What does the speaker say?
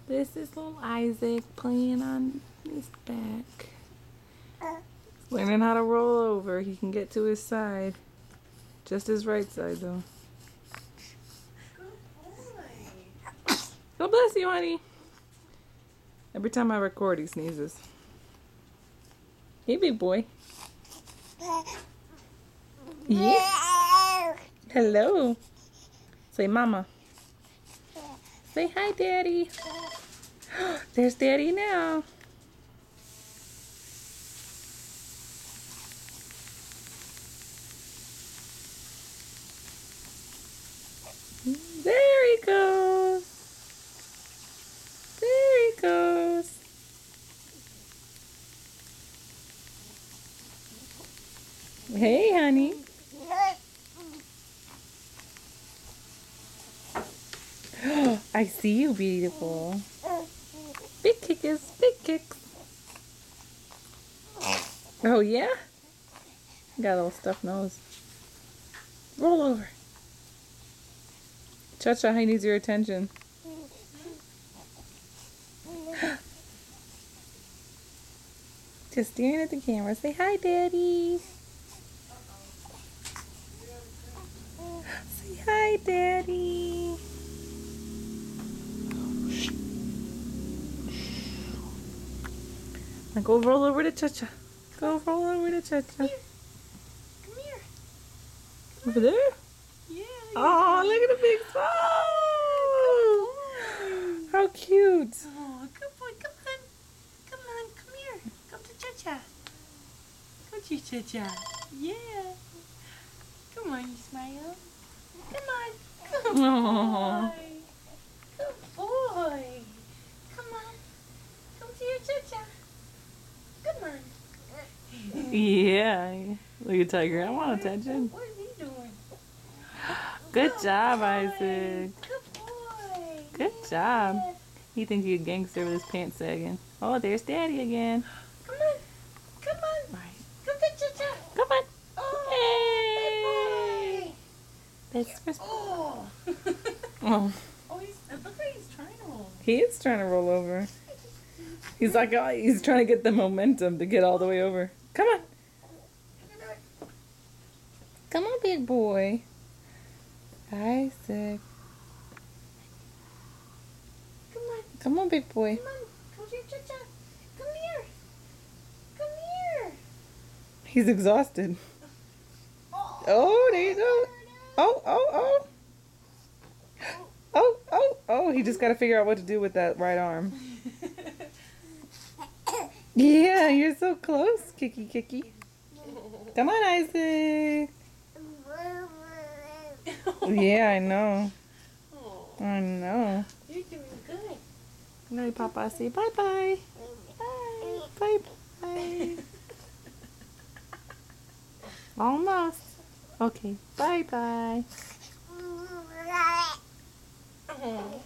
This is little Isaac playing on his back. He's learning how to roll over. He can get to his side. Just his right side, though. God bless you, honey. Every time I record, he sneezes. Hey, big boy. Yeah. Hello. Say mama. Say hi, daddy. There's daddy now. There he goes. There he goes. Hey, honey. I see you, beautiful. Big kickers, big kicks. Oh, yeah? Got a little stuffed nose. Roll over. Cha-Cha, he needs your attention. Just staring at the camera. Say hi, Daddy. Say hi, Daddy. Now go roll over to Cha-Cha. Go roll over to Cha-Cha. Come here. Over there? Yeah. Oh, look at the big smile. How cute. Oh, good boy. Come on. Come on. Come here. Come to Cha-Cha. Come to Cha-Cha. Yeah. Come on, you smile. Come on. Good Aww. boy. Good boy. Come on. Come to your Cha-Cha. Come on. Yeah. Look at Tiger. I want attention. What is he doing? Good job, Isaac. Good boy. Good job. He thinks he's a gangster with his pants sagging. Oh, there's Daddy again. Come on. Come on. Right. Come to Cha-Cha. Come on. Oh, Hey. big boy. That's first. Oh. Oh, Oh, it looks like he's trying to roll. he is trying to roll over. He's like, oh, he's trying to get the momentum to get all the way over. Come on. Come on, big boy. Isaac. Come on. Come on, big boy. Come on. Come to your Cha-Cha. Come here. Come here. He's exhausted. Oh, there you go. Oh, oh, oh. Oh, oh, oh. He just got to figure out what to do with that right arm. Yeah, you're so close, Kiki Kiki. Come on, Isaac. Yeah, I know. Oh, I know. you're doing good. No, Papa, say bye-bye. Bye. Bye-bye. Almost. Okay, bye-bye. Oh.